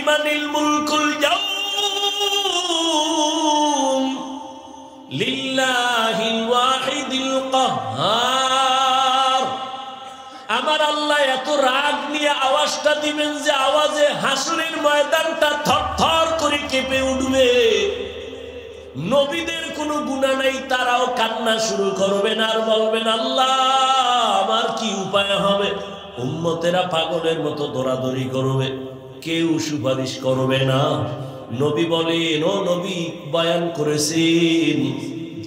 লিমানিল মুলকুল ইয়াউম লিল্লাহিল ওয়াহিদিল কাহ্হার। আমার আল্লাহ এত রাগ নিয়ে আওয়াজটা দিবেন যে আওয়াজে হাসরের ময়দানটা থরথর করে কেঁপে উঠবে। নবীদের কোনো গুনাহ নাই, তারাও কান্না শুরু করবেন আর বলবেন আল্লাহ আমার কি উপায় হবে। উম্মতেরা পাগলের মতো দৌড়াদৌড়ি করবে, কেউ সুপারিশ করবে না। নবী বলেন, ও নবী বয়ান করেছেন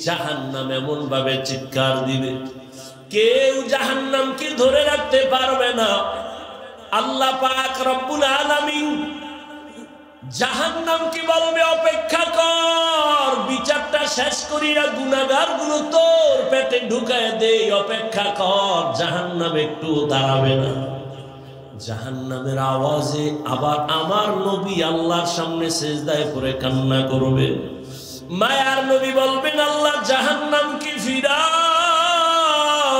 জাহান্নাম এমন ভাবে চিৎকার দিবে, কেউ জাহান্নামকে ধরে রাখতে পারবে না। আল্লাহ পাক রব্বুল আলামিন জাহান্নামকে বলবে অপেক্ষা কর, বিচারটা শেষ করিয়া গুনাহগার গুলো তোর পেটে ঢুকায় দে, অপেক্ষা কর। জাহান্নাম একটু দাঁড়াবে না। জাহান্নামের আওয়াজে আবার আমার নবী আল্লাহর সামনে সিজদায় পড়ে কান্না করবে। মায়ার নবী বলবেন আল্লাহ জাহান্নামকে ফিরাও,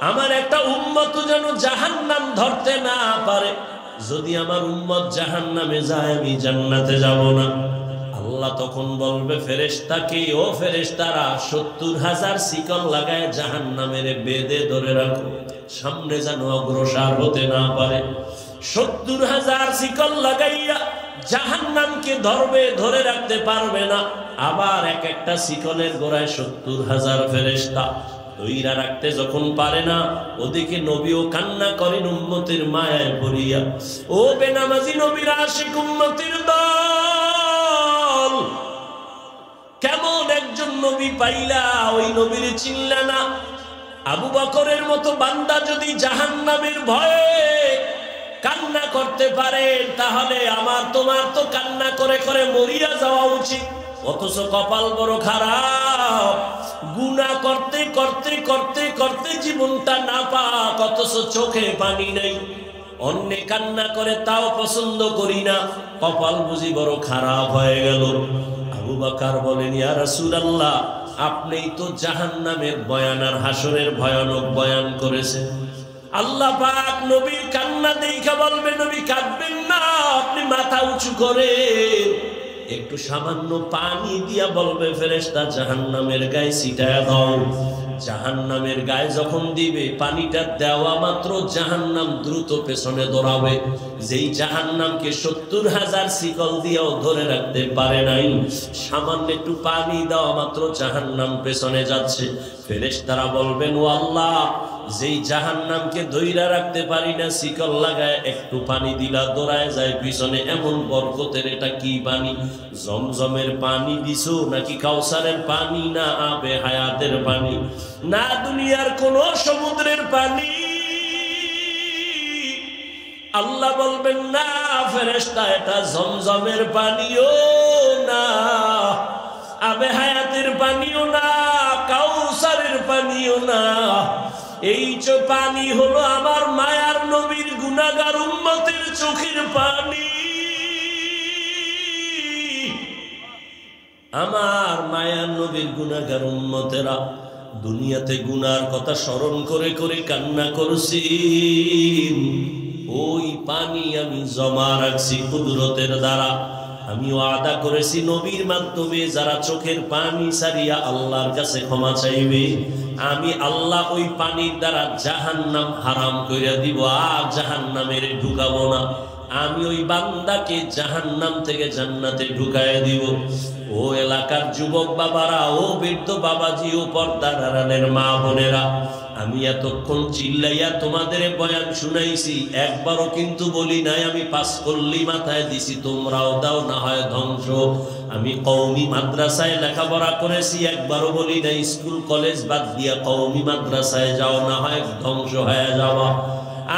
আমার একটা উম্মত যেন জাহান্নাম ধরতে না পারে। যদি আমার উম্মত জাহান্নামে যায় আমি জান্নাতে যাব না। আল্লাহ তখন বলবে ফেরেশতাকে, ও ফেরেশতারা ৭০,০০০ শিকল লাগায় জাহান্নামের বেঁধে ধরে রাখো, সামনে যেন অগ্রসর হতে না পারে। ৭০,০০০ শিকল লাগাইয়া জাহান্নামকে ধরবে, ধরে রাখতে পারবে না। আবার এক একটা শিকলের গোড়ায় ৭০,০০০ ফেরেশতা ধইরা রাখতে যখন পারে না, ওদিকে নবীও কান্না করেন উম্মতের মায়ায় পড়িয়া। ও বেনামাজি নবীর আশিক উম্মতের দল, কেমন একজন নবী পাইলা, ওই নবীর চিনলা না। আবু বকরের মতো বান্দা যদি জাহান্নামের ভয়ে কান্না করতে পারেন, তাহলে আমার তোমার তো কান্না করে করে মরিয়া যাওয়া উচিত। অথচ কপাল বড় খারাপ, গুনাহ করতে করতে করতে করতে জীবনটা নাপাক, অথচ চোখে পানি নেই। অন্যে কান্না করে তাও পছন্দ করি না, কপাল বুঝি বড় খারাপ হয়ে গেল। আবু বকর বলেন, ইয়া রাসূলুল্লাহ আপনিই তো জাহান্নামের বয়ান আর হাসরের ভয়ানক বয়ান করেছেন। আল্লাহ পাক নবীর কান্না দেখে বলবে, নবী কাঁদবেন না, আপনি মাথা উঁচু করেন। একটু সামান্য পানি দিয়া বলবে ফেরেশতা জাহান্নামের গায়ে ছিটায়া দাও। জাহান্নামের গায়ে যখন দিবে, পানিটা দেওয়া মাত্র জাহান্নাম দ্রুত পেছনে দৌড়াবে। যেই জাহান্নামকে ৭০,০০০ শিকল দিয়েও ধরে রাখতে পারে নাই, সামান্য একটু পানি দেওয়া মাত্র জাহান্নাম পেছনে যাচ্ছে। ফেরেশতারা বলবেন, ও আল্লাহ যেই জাহান্নামকে ধইরা রাখতে পারি না, শিকল লাগায় একটু পানি দিলা দৌড়ায় যায় পিছনে, এমন বরকতের এটা কি পানি? জমজমের পানি দিছো নাকি কাউসারের পানি, না আবে হায়াতের পানি, না দুনিয়ার কোন সমুদ্রের পানি? আল্লাহ বলবেন, না ফেরেশতা এটা জমজমের পানিও না, আবে হায়াতের পানিও না, কাউসারের পানিও না। এই যে পানি হলো আমার মায়ার নবীর গুনাহগার উম্মতের চোখের পানি। আমার মায়ার নবীর গুনাহগার উম্মতেরা দুনিয়াতে গুনার কথা স্মরণ করে করে কান্না করছি, ওই পানি আমি জমা রাখছি কুদরতের দ্বারা। আমি ওয়াদা করেছি নবীর মাধ্যমে যারা চোখের পানি ছাড়িয়া আল্লাহর কাছে ক্ষমা চাইবে, আমি আল্লাহ ওই পানির দ্বারা জাহান্নাম হারাম কইরা দিব, আর জাহান্নামের ঢুকাবো না। আমি ওই বান্দাকে জাহান্নাম থেকে জান্নাতে ঢুকায় দিব। ও এলাকার যুবক বাবারা, ও বৃদ্ধ বাবাজি, ও পর্দার আড়ালের মা বোনেরা, আমি এতক্ষণ চিল্লাইয়া তোমাদের বয়ান শুনাইছি, একবারও কিন্তু বলি নাই আমি পাস করলি মাথায় দিছি তোমরাও দাও না হয় ধ্বংস। আমি কওমি মাদ্রাসায় লেখাপড়া করেছি, একবারও বলি নাই স্কুল কলেজ বাদ দিয়া কওমি মাদ্রাসায় যাও না হয় ধ্বংস হয়ে যাওয়া।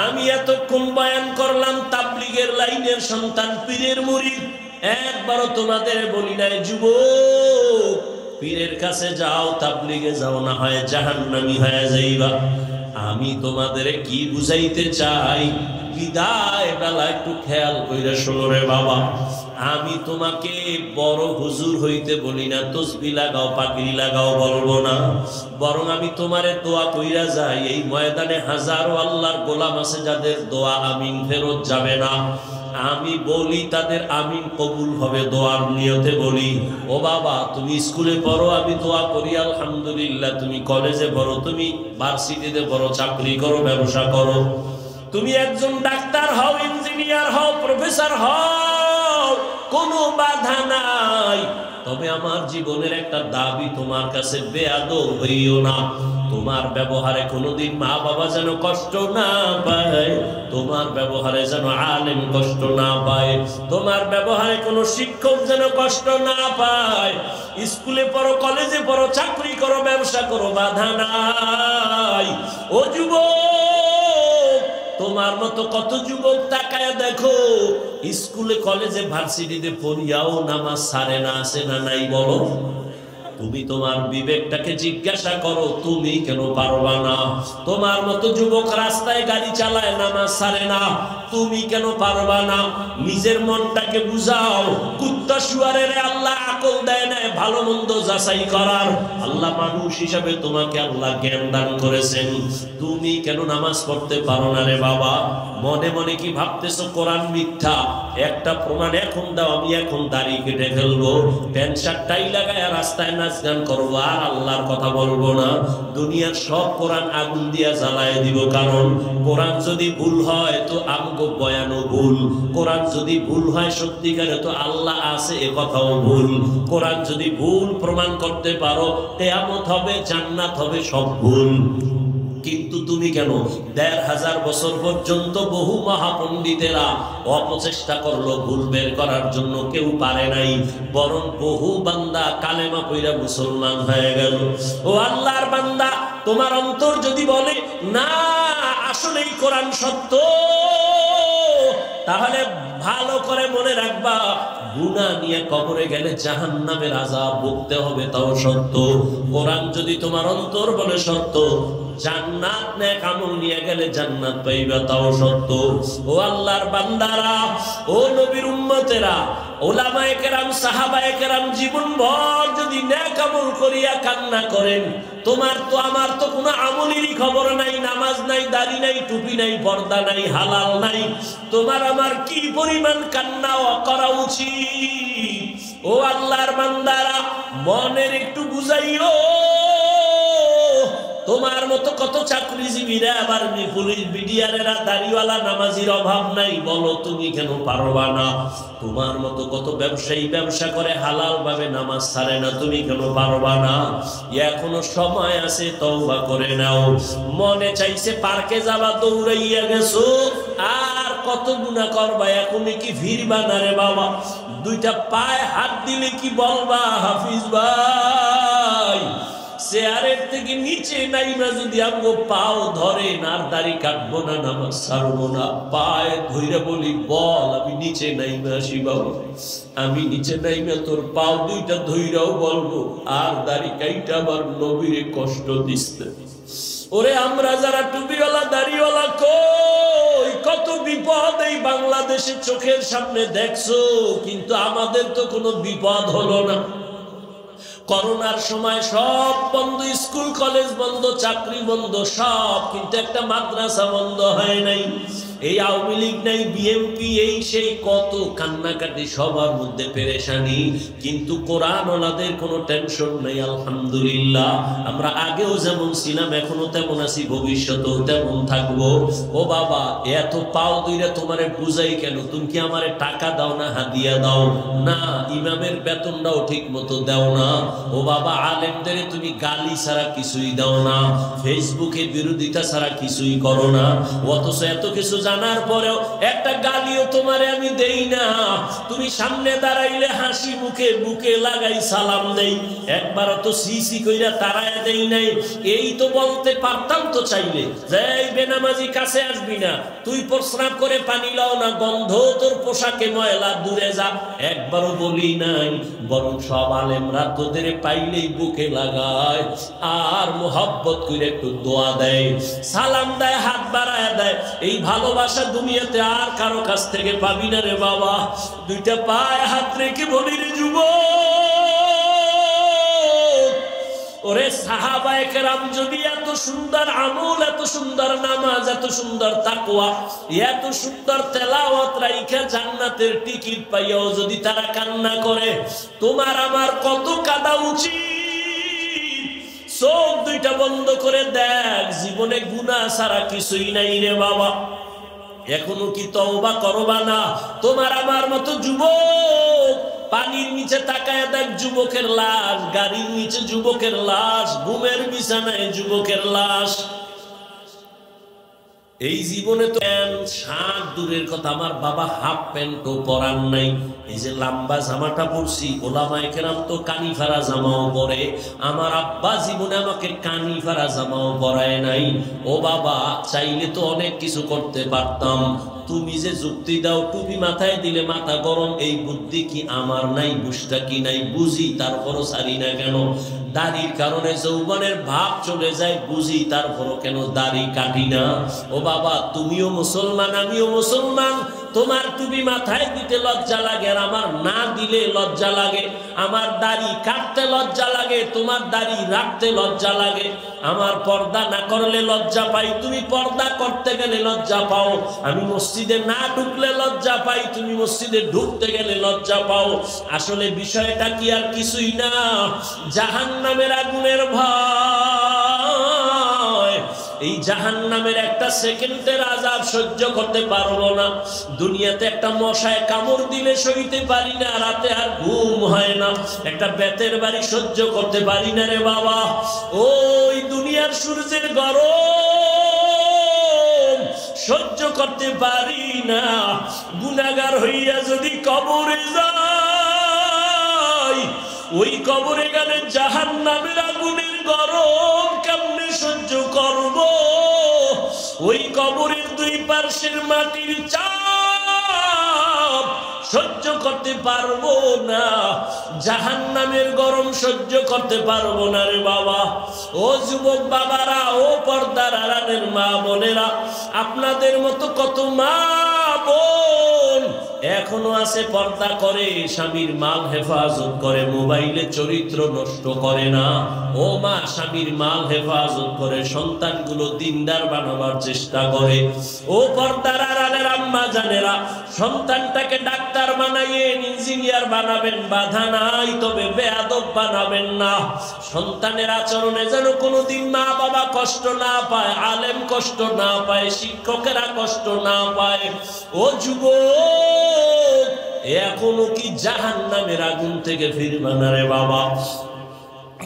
আমি এতক্ষণ বয়ান করলাম তাবলীগের লাইনের সন্তান, পীরের মুরিদ, একবারও তোমাদের বলি নাই যুবক পীরের কাছে যাও, তাবলীগে যাও না হয় জাহান্নামী হয়ে যাইবা। আমি তোমাদের কি বুঝাইতে চাই, বিদায় বেলা একটু খেয়াল কইরা শোনো রে বাবা। আমি তোমাকে বড় হুজুর হইতে বলি না, তসবিহ লাগাও পাগড়ি লাগাও বলবো না, বরং আমি তোমারে দোয়া কইরা যাই। এই ময়দানে হাজারো আল্লাহর গোলাম আছে যাদের দোয়া আমিন ফেরত যাবে না। আমি বলি তাদের আমিন কবুল হবে দোয়ার নিয়তে বলি। ও বাবা তুমি স্কুলে পড়ো, আমি দোয়া করি আলহামদুলিল্লাহ। তুমি কলেজে পড়ো, তুমি ভার্সিটিতে পড়ো, চাকরি করো, ব্যবসা করো, তুমি একজন ডাক্তার হও, ইঞ্জিনিয়ার হও, প্রফেসর হও, কোনো বাধা নাই। তবে আমার জীবনের একটা দাবি তোমার কাছে, বেয়াদব হইও না। তোমার ব্যবহারে কোনোদিন মা বাবা যেন কষ্ট না পায়, তোমার ব্যবহারে যেন আলেম কষ্ট না পায়, তোমার ব্যবহারে কোনো শিক্ষক যেন কষ্ট না পায়। স্কুলে পড়ো, কলেজে পড়ো, চাকরি করো, ব্যবসা করো, বাধা নাই। ও যুবক, তোমার মতো কত যুবক তাকায় দেখো, স্কুলে কলেজে ভার্সিটিতে পড়িয়াও নামাজ ছাড়ে না, আছে না নাই বলো? তুমি তোমার বিবেকটাকে জিজ্ঞাসা করো, তুমি কেন পারবা না? তোমার মতো যুবক রাস্তায় গাড়ি চালায়, নামাজ ছাড়ে না, তুমি কেন পারবা না? নিজের মনটাকে বুঝাও। কুত্তা শুয়ারের আল্লাহ আকল দেয় না ভালো মন্দ যাচাই করার। আল্লাহ মানুষ হিসাবে তোমাকে আল্লাহ জ্ঞান দান করেছেন, তুমি কেন নামাজ পড়তে পারো না রে বাবা? মনে মনে কি ভাবতেছো কোরআন মিথ্যা? একটা প্রমাণ এখন দাও, আমি এখন দাড়ি কেটে ফেলবো, প্যান্ট শার্ট টাই লাগায় রাস্তায় নাচ গান করবো, আর আল্লাহর কথা বলবো না। দুনিয়ার সব কোরআন আগুন দিয়া জ্বালায় দিব। কারণ কোরআন যদি ভুল হয় তো আমগো বয়ানও ভুল, কোরআন যদি ভুল হয় সত্যিকারে তো আল্লাহ আছে এ কথাও ভুল। কোরআন যদি ভুল প্রমাণ করতে পারো, কিয়ামত হবে, জান্নাত হবে, সব ভুল। কিন্তু তুমি কেন? ১৫০০ বছর পর্যন্ত বহু মহাপণ্ডিতেরা অপচেষ্টা করলো ভুল বের করার জন্য, কেউ পারে নাই, বরং বহু বান্দা কালেমা পয়রা মুসলমান হয়ে গেল। ও আল্লাহর বান্দা, তোমার অন্তর যদি বলে না আসলেই কোরআন সত্য, তাহলে ভালো করে মনে রাখবা, গুনাহ নিয়ে কবরে গেলে জাহান্নামের আযাব ভুগতে হবে, তাও সত্য। কোরআন যদি তোমার অন্তর বলে সত্য, জান্নাত নেক আমল নিয়ে গেলে জান্নাত পাইবা, তাও সত্য। ও আল্লাহর বান্দারা, ও নবীর উম্মতেরা, ওলামায়ে কেরাম, সাহাবায়ে কেরাম জীবনভর যদি নেক আমল করিয়া কান্না করেন, তোমার তো আমার তো কোনো আমলেরই খবর নাই, নামাজ নাই, দাড়ি নাই, টুপি নাই, পর্দা নাই, হালাল নাই, তোমার আমার কি পরিমাণ কান্না করা উচিত? ও আল্লাহর বান্দারা, মনের একটু বুঝাইও। তোমার মতো কত চাকরিজীবীরা, আবার পুলিশ বিডিআরেরা, দাড়িওয়ালা নামাজির অভাব নাই, বলো তুমি কেন পারবা না? তোমার মতো কত ব্যবসায়ী ব্যবসা করে হালাল ভাবে, নামাজ ছাড়ে না, তুমি কেন পারবা না? এখনো সময় আছে, তওবা করে নাও। মনে চাইছে পার্কে যাবা, দৌড়াইয়া গেছো, আর কত গুনাহ করবা, এখনই কি ফিরবা না রে বাবা? দুইটা পায়ে হাত দিলে কি বলবা, হাফিজ ভাই চেয়ারের থেকে নিচে নাইবা যদি আমগো পাও ধরেন, আর দাড়ি কাটবো না, নামাজ ছাড়বো না, পায়ে ধইরা বলি বল আমি নিচে নাইমা আসি বাবা, আমি নিচে নাইমা তোর পাও দুইটা ধইরাও বলবো, আর দাড়ি কাইটা আমার নবীরে কষ্ট দিচ্ছে। ওরে আমরা যারা টুপিওয়ালা দাড়িওয়ালা, কই কত বিপদ এই বাংলাদেশে চোখের সামনে দেখছো, কিন্তু আমাদের তো কোনো বিপদ হলো না। করোনার সময় সব বন্ধ, স্কুল কলেজ বন্ধ, চাকরি বন্ধ, সব, কিন্তু একটা মাদ্রাসা বন্ধ হয় নাই। এই আওয়ামী লীগ নাই, বিএনপি, এই সেই কত কান্নাকাটি, সবার মধ্যে পেরেশানি, কিন্তু কোরআন ওনাদের কোনো টেনশন নেই। আলহামদুলিল্লাহ, আমরা আগেও যেমন ছিলাম এখনো তেমন আছি, ভবিষ্যতেও তেমন থাকবো। ও বাবা, এত পাও দুইরা তোমারে বুঝাই কেন? তুমি কি আমারে টাকা দাও না, হাদিয়া দাও না? ইমামের বেতনটাও ঠিক মতো দাও না। ও বাবা, আলেমদের তুমি গালি ছাড়া কিছুই দাও না, ফেসবুকে বিরোধিতা ছাড়া কিছুই করো না, অথচ এত কিছু জানার পরেও একটা গালিও তোমারে আমি দেই না। তুমি সামনে দাঁড়াইলে হাসি মুখে বুকে লাগাই সালাম দেই, একবারও তো সিসি কইরা তাড়ায় দেই নাই। এই তো বলতে পারতাম তো চাইলে, যে এই বেনামাজি কাছে আসবি না, তুই প্রস্রাব করে পানি লাও না, গন্ধ তোর পোশাকে ময়লা, দূরে যা, একবারও বলি নাই। বরং সব আলেমরা তোদের পাইলেই বুকে লাগায়, আর মোহাব্বত করে একটু দোয়া দেয়, সালাম দেয়, হাত বাড়ায় দেয়। এই ভালোবাসা দুনিয়াতে আর কারো কাছ থেকে পাবি না রে বাবা। দুইটা পায়ে হাত রেখে বলি রে যুবক, ও ওরে সাহাবায়ে কেরাম যদি এত সুন্দর আমল, এত সুন্দর নামাজ, এত সুন্দর তাকওয়া, এত সুন্দর তেলাওয়াত রাইখা জান্নাতের টিকিট পাইয়াও যদি তারা কান্না করে, তোমার আমার কত কাঁদা উচিত। চোখ দুইটা বন্ধ করে দেখ, জীবনে গুনাহ ছাড়া কিছুই নাই রে বাবা। এখনো কি তওবা করবা না? তোমার আমার মতো যুবক, পানির নিচে তাকায় দেখ যুবকের লাশ, গাড়ির নিচে যুবকের লাশ, ঘুমের বিছানায় যুবকের লাশ। এই জীবনে তো শার্ট দূরের কথা, আমার বাবা হাফ প্যান্টও পরান নাই। এই যে লম্বা জামাটা পরছি, ওলামায়ে কেরাম তো কানি ফাড়া জামাও পরে, আমার আব্বা জীবনে আমাকে কানি ফাড়া জামাও পরায় নাই। ও বাবা, চাইলে তো অনেক কিছু করতে পারতাম। তুমি যে যুক্তি দাও টুপি মাথায় দিলে মাথা গরম, এই বুদ্ধি কি আমার নাই? বুঝটা কি নাই? বুঝি, তারপরও ছাড়ি না কেন? দাড়ির কারণে যৌবনের ভাব চলে যায়, বুঝি, তারপরও কেন দাড়ি কাটি না? ও বাবা, তুমিও মুসলমান, আমিও মুসলমান। তোমার টুপি মাথায় দিতে লজ্জা লাগে, আর আমার না দিলে লজ্জা লাগে। আমার দাড়ি কাটতে লজ্জা লাগে, তোমার দাড়ি রাখতে লজ্জা লাগে। আমার পর্দা না করলে লজ্জা পাই, তুমি পর্দা করতে গেলে লজ্জা পাও। আমি মসজিদে না ঢুকলে লজ্জা পাই, তুমি মসজিদে ঢুকতে গেলে লজ্জা পাও। আসলে বিষয়টা কি আর কিছুই না, জাহান্নামের আগুনের ভয়। এই জাহান্নামের একটা সেকেন্ডের আযাব সহ্য করতে পারবো না। দুনিয়াতে একটা মশায় কামড় দিলে সইতে পারি না, রাতে আর ঘুম হয় না। একটা বেতের বাড়ি সহ্য করতে পারি না রে বাবা। ওই দুনিয়ার সূর্যের গরম সহ্য করতে পারি না। গুনাহগার হইয়া যদি কবরে যাই, ওই কবরে গেলে জাহান্নামের আগুনের গরম কেমনে সহ্য করব? ওই কবরের দুই পার্শ্বের মাটির চাপ সহ্য করতে পারবো না, জাহান্নামের গরম সহ্য করতে পারবো না রে বাবা। ও যুবক বাবারা, ও পর্দার আড়ালের মা বোনেরা, আপনাদের মতো কত মা বোন এখনো আছে পর্দা করে, স্বামীর মাল হেফাজত করে, মোবাইলে চরিত্র নষ্ট করে না। ও মা, স্বামীর মাল হেফাজত করে, সন্তানগুলো দিনদার বানাবার চেষ্টা করে। ও পর্দার আড়ালের আম্মা জানেরা, সন্তানটাকে ডাক্তার বানাইয়েন, ইঞ্জিনিয়ার বানাবেন, বাধা নাই, তবে বেয়াদব বানাবেন না। সন্তানের আচরণে যেন কোনোদিন মা বাবা কষ্ট না পায়, আলেম কষ্ট না পায়, শিক্ষকেরা কষ্ট না পায়। ও যুবক, এখনো কি জাহান্নামের আগুন থেকে ফিরবা না রে বাবা?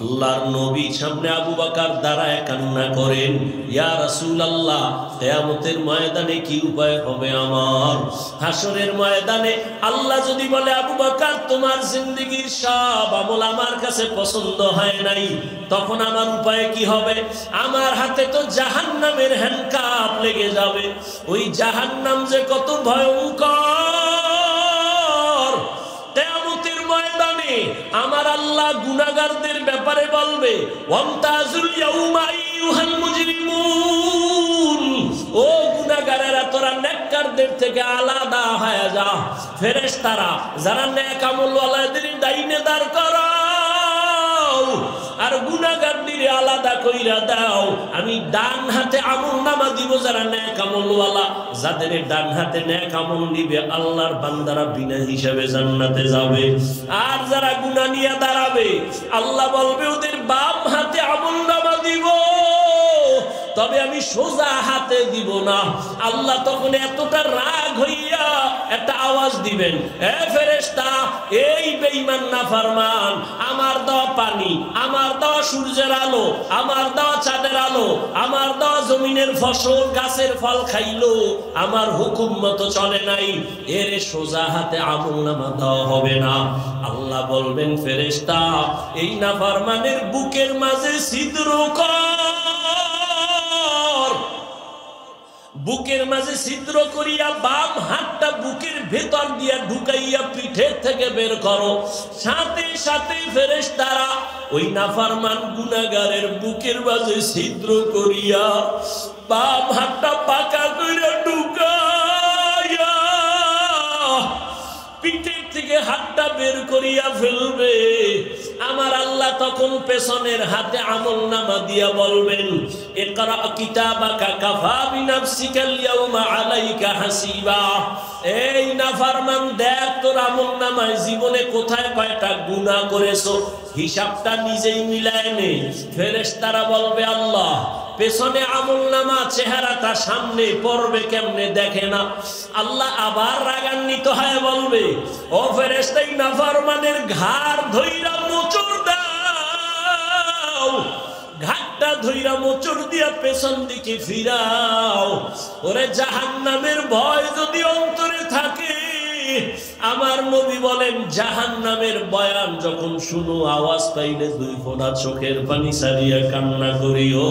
আল্লাহর নবী সামনে আবু বকর দাঁড়ায় কান্না করেন, ইয়া রাসূলুল্লাহ, কিয়ামতের ময়দানে কি উপায় হবে আমার? হাসরের ময়দানে আল্লাহ যদি বলে, আবু বকর, তোমার জিন্দেগীর সব আমল আমার কাছে পছন্দ হয় নাই, তখন আমার উপায় কি হবে? আমার হাতে তো জাহান্নামের হ্যান্ডকাপ লেগে যাবে। ওই জাহান্নাম যে কত ভয়ঙ্কর, কিয়ামতের ময়দানে আমার আল্লাহ গুনাহগারদের ব্যাপারে বলবে, ওয়ামতাজুল ইয়াউমা আইয়ুহাল মুজরিমুন, ও গুনাহগারেরা, তোরা নেককারদের থেকে আলাদা হয়ে যা। ফেরেশতারা যারা নেক আমলওয়ালাদের ডাইনে দাঁড় করাও, আর গুনাহগারদের আলাদা কইরা দাও। আমি ডান হাতে আমলনামা দিব যারা নেক আমলওয়ালা, যাদের ডান হাতে নেক আমল দিবে আল্লাহর বান্দারা বিনা হিসাবে জান্নাতে যাবে। আর যারা গুনাহ নিয়ে দাঁড়াবে, আল্লাহ বলবে ওদের বাম হাতে আমলনামা দিব, তবে আমি সোজা হাতে দিব না। আল্লাহ তখন এতটা রাগ হইয়া একটা আওয়াজ দিবেন, এ ফেরেশতা, এই বেঈমান নাফরমান, আমার দেওয়া পানি, আমার দেওয়া সূর্যের আলো, আমার দেওয়া চাঁদের আলো, আমার দেওয়া জমিনের ফসল, গাছের ফল খাইলো, আমার হুকুম মতো চলে নাই, এর সোজা হাতে আমলনামা দেওয়া হবে না। আল্লাহ বলবেন, ফেরেশতা, এই নাফরমানের বুকের মাঝে ছিদ্র কর, বুকের মাঝে ছিদ্র করিয়া বাম হাতটা বুকের ভেতর দিয়া ঢুকাইয়া পিঠের থেকে বের করো। সাথে সাথে ফেরেশতারা ওই নাফরমান গুনাহগারের বুকের মাঝে ছিদ্র করিয়া বাম হাতটা পাকা কইরা ঢুকাইয়া পিঠের থেকে থেকে হাতটা বের করিয়া ফেলবে, আমার আল্লাহ তখন পেছনের হাতে আমলনামা দিয়া বলবেন, ইকরা কিতাবাকা কাফা বিনাফসিকাল ইয়াউমা আলাইকা হাসিবা। এই নাফরমান, দেখ তোর আমলনামায় জীবনে কোথায় কয়টা গুনাহ করেছো, হিসাবটা নিজেই মিলায় নে। ফেরেশতারা বলবে, আল্লাহ পেছনে আমলনামা, চেহারাটা সামনে পড়বে কেমনে দেখে না। আল্লাহ আবার রাগান্বিত হয়ে বলবে, ও ফেরেশতা, নাফরমানের ঘাড় ধইরা মোচড় দাও, ঘাটটা ধইরা মোচড় দিয়া পেছন দিকে ফিরাও। ওরে জাহান্নামের ভয় যদি অন্তরে থাকে, আমার নবী বলেন, জাহান্নামের বয়ান যখন শুনো, আওয়াজ পাইলে দুই ফোঁটা চোখের পানি ছাড়িয়া কান্না করিও।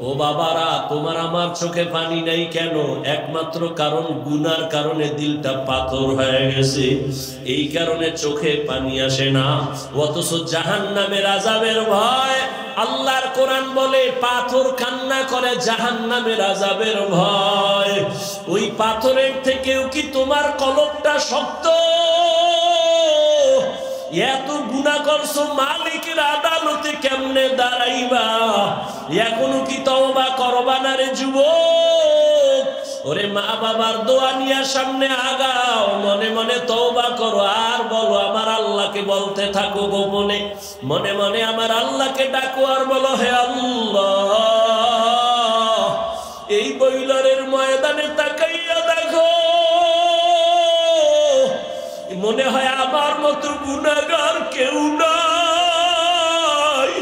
ও বাবারা, তোমার আমার চোখে পানি নাই কেন? একমাত্র কারণ, গুনার কারণে দিলটা পাথর হয়ে গেছে, এই কারণে চোখে পানি আসে না। অথচ জাহান্নামের আযাবের ভয়, আল্লাহর কোরআন বলে পাথর কান্না করে জাহান্নামের আযাবের ভয়। ওই পাথরের থেকেও কি তোমার কলবটা শক্ত? এত গুনাহ করছো, মালিকের আদালতে কেমনে দাঁড়াইবা? এখনো কি তওবা করবা না রে যুবক? ওরে মা বাবার দোয়া নিয়ে সামনে আগাও, মনে মনে তওবা করো, আর বলো আমার আল্লাহকে বলতে থাকো গোপনে, মনে মনে আমার আল্লাহকে ডাকো আর বলো, হে আল্লাহ, এই বৈলরের ময়দানে তাকাইয়া দেখো, মনে হয় আমার মতো গুনাহগার কেউ নাই।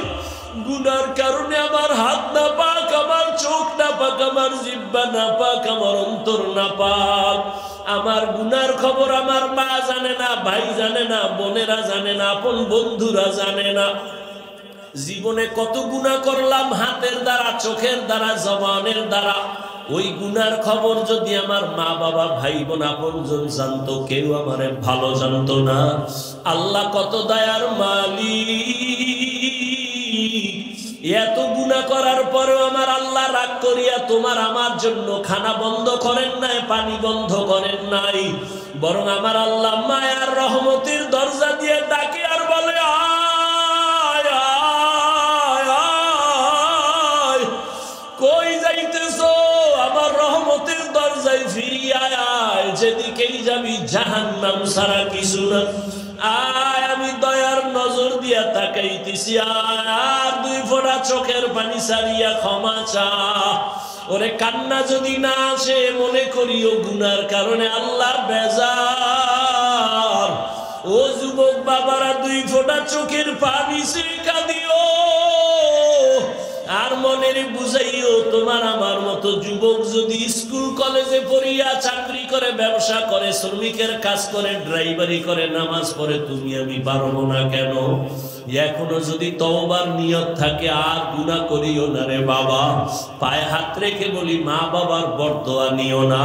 গুনার কারণে আমার হাত না পাক, আমার চোখ না পাক, আমার জিহ্বা না পাক, আমার অন্তর না পাক। আমার গুনার খবর আমার মা জানে না, ভাই জানে না, বোনেরা জানে না, আপন বন্ধুরা জানে না। জীবনে কত গুনাহ করলাম, হাতের দ্বারা, চোখের দ্বারা, জবানের দ্বারা। ওই গুনার খবর যদি আমার মা বাবা, ভাই বোন, আপনজন জানতো, কেউ আমারে ভালো জানতো না। আল্লাহ কত দয়ার মালিক, এত গুনাহ করার পরেও আমার আল্লাহ রাগ করিয়া তোমার আমার জন্য খানা বন্ধ করেন নাই, পানি বন্ধ করেন নাই, বরং আমার আল্লাহ মায়ার রহমতের দরজা দিয়ে ডাকে আর বলে, আয় আয় আয়, কই যাইতেছো? আমার রহমতের দরজায় ফিরিয়ে আয়, যেদিকেই যাবি জাহান্নাম ছাড়া কিছু না। আয়, আমি দয়ার নজর দিয়া তাকাইতেছি, আর দুই ফোঁটা চোখের পানি ছাড়িয়া ক্ষমা চা। ওরে কান্না যদি না আসে, মনে করিও গুনার কারণে আল্লাহ বেজার। ও যুবক বাবারা, দুই ফোঁটা চোখের পানি ছেকা দিও, আর মনের বুঝাইও, তোমার আমার মতো যুবক যদি স্কুল কলেজে পড়িয়া চাকরি করে, ব্যবসা করে, শ্রমিকের কাজ করে, ড্রাইভারি করে, নামাজ পড়ে, তুমি আমি পারবো না কেন? এখনো যদি তওবার নিয়ত থাকে, আর গুনাহ করিও না রে বাবা। পায়ে হাত রেখে বলি, মা বাবার বরদোয়া নিও না,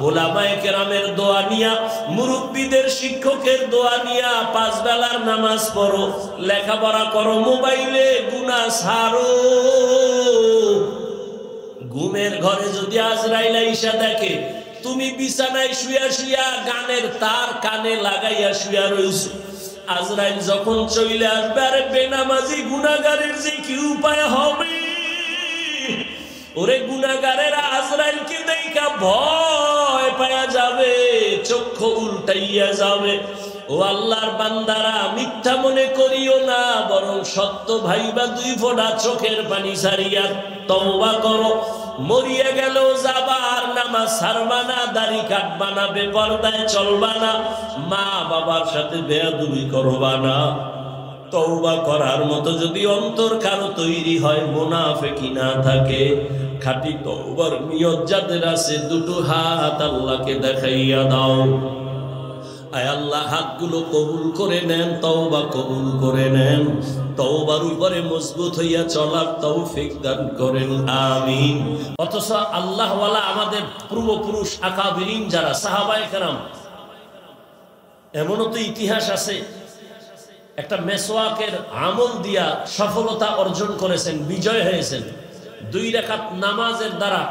ওলামায়ে কেরামের দোয়া নিয়া, মুরব্বীদের শিক্ষকের দোয়া নিয়া 5 বেলার নামাজ পড়ো, লেখাপড়া করো, মোবাইলে গুনাহ ছাড়ো। ঘুমের ঘরে যদি আজরাইল আইসা দেখে তুমি বিছানায় শুয়া শুয়া গানের তার কানে লাগাইয়া শুয়া রইছো, আজরাইল যখন চলে আসবে, আরে বেনামাজি গুনাহগারের যে কি উপায় হবে? ওরে গুনাহগারেরা আজরাইলকে দেখা ভয় পায়া যাবে, চক্ষু উল্টাইয়া যাবে। ও আল্লাহর বান্দারা, মিথ্যা মনে করিও না, বরং সত্য ভাইবা দুই ফোঁটা চোখের পানি ছাড়িয়া তওবা করো। মরিয়া গেলেও যাবা, আর নামাজ ছাড়বা না, দাড়ি কাটবা না, বেপরদায় চলবা না, মা বাবার সাথে বেয়াদবি করবা না। তওবা করার মতো যদি অন্তর কারো তৈরি হয়, মুনাফিকি না থাকে, খাঁটি তওবার নিয়ত যাদের আছে, দুটো হাত আল্লাহকে দেখাইয়া দাও। আয় আল্লাহ, হাতগুলো কবুল করে নেন, তওবা কবুল করে নেন, তওবার উপরে মজবুত হইয়া চলার তৌফিক দান করেন, আমিন। অথচ আল্লাহ ওয়ালা আমাদের পূর্বপুরুষ আকাবিরিন যারা সাহাবায়ে কেরাম, এমনও তো ইতিহাস আছে, একটা মেসওয়াকের আমল দিয়া সফলতা অর্জন করেছেন, বিজয় হয়েছেন। 2 রাকাত নামাজের দ্বারা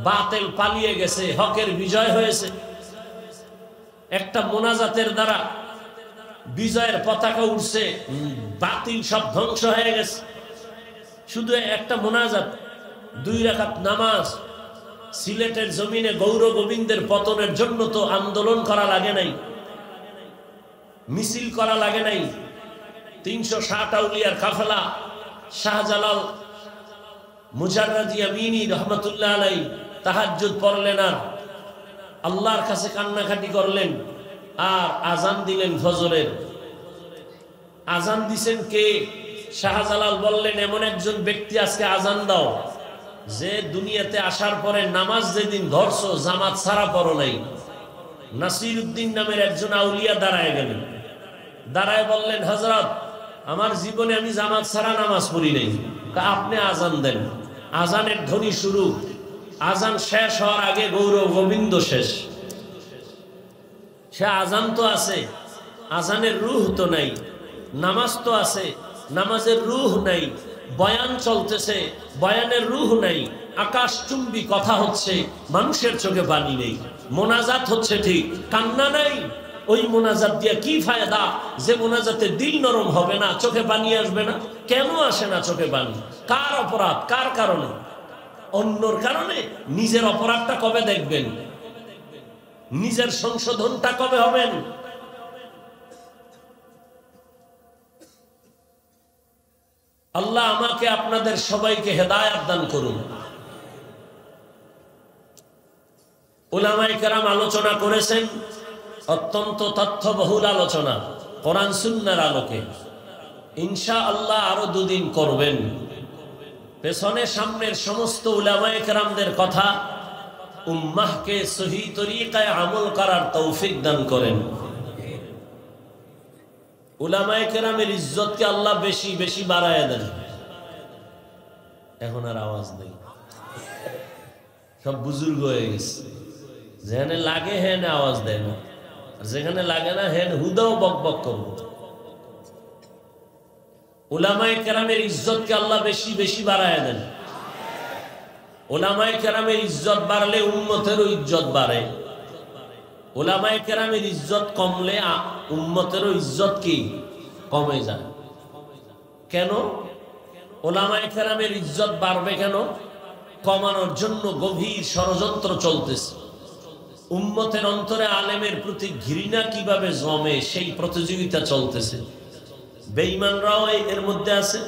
বাতিল পালিয়ে গেছে, হকের বিজয় হয়েছে। একটা মোনাজাতের দ্বারা বিজয়ের পতাকা উঠছে, বাতিল সব ধ্বংস হয়ে গেছে। শুধু একটা মোনাজাত, 2 রাকাত নামাজ। সিলেটের জমিনে গৌর গোবিন্দের পতনের জন্য তো আন্দোলন করা লাগে নাই, মিছিল করা লাগে নাই। 360 আউলিয়ার কাফেলা, শাহজালাল মুজাররাদি আমিনী রহমাতুল্লাহ আলাইহি তাহাজ্জুদ পড়লেন আর আল্লাহর কাছে কান্নাকাটি করলেন, আর আজান দিলেন ফজরের। আজান দিছেন কে? শাহজালাল বললেন, এমন একজন ব্যক্তি আজকে আজান দাও যে দুনিয়াতে আসার পরে নামাজ যেদিন ধরছো জামাত ছাড়া পড়ো নাই। নাসির উদ্দিন নামের একজন আউলিয়া দাঁড়ায় গেলেন, দাঁড়ায় বললেন, হযরত, আমার জীবনে আমি জামাত ছাড়া নামাজ পড়ি নাই, আপনি আজান দেন। আজানের ধ্বনি শুরু, আজান শেষ হওয়ার আগে গৌর গোবিন্দ শেষ। সে আজান তো আছে, আজানের রূহ তো নাই। নামাজ তো আছে, নামাজের রূহ নাই। বয়ান চলতেছে, বয়ানের রূহ নাই। আকাশচুম্বী কথা হচ্ছে, মানুষের চোখে পানি নেই। মোনাজাত হচ্ছে ঠিক, কান্না নাই। ওই মোনাজাত দিয়ে কি ফায়দা যে মোনাজাতে দিল নরম হবে না, চোখে পানি আসবে না? কেন আসে না চোখে পানি? কার অপরাধ? কার কারণে? অন্যর কারণে? নিজের অপরাধটা কবে দেখবেন? নিজের সংশোধনটা কবে হবেন? আল্লাহ আমাকে আপনাদের সবাইকে হেদায়েত দান করুন। উলামায়ে কেরাম আলোচনা করেছেন, অত্যন্ত তথ্যবহুল আলোচনা, কোরআন সুন্নাহর আলোকে। ইনশাআল্লাহ আরো 2 দিন করবেন। পেছনে সামনের সমস্ত উলামায়ে কেরামদের কথা উম্মাহকে সহি তরিকায় আমল করার তৌফিক দান করেন। উলামায়ে কেরামের ইজ্জতকে আল্লাহ বেশি বেশি বাড়ায় দেন। এখন আর আওয়াজ নেই, সব বুজুর্গ হয়ে গেছে। যেখানে লাগে হেন আওয়াজ দেয় না, যেখানে লাগে না হেন হুদাও বক বক করবো। উলামায়ে কেরামের ইজ্জতকে আল্লাহ বেশি বেশি বাড়ায় দেন। উলামায়ে কেরামের ইজ্জত বাড়লে উম্মতেরও ইজ্জত বাড়ে। উলামায়ে কেরামের ইজ্জত কমলে উম্মতেরও ইজ্জত কি কমে যায়। কেন? উলামায়ে কেরামের ইজ্জত বাড়বে কেন? কমানোর জন্য গভীর ষড়যন্ত্র চলতেছে। উম্মতের অন্তরে আলেমের প্রতি ঘৃণা কিভাবে জমে সেই প্রতিযোগিতা চলতেছে। বেঈমানরাও এর মধ্যে আছে।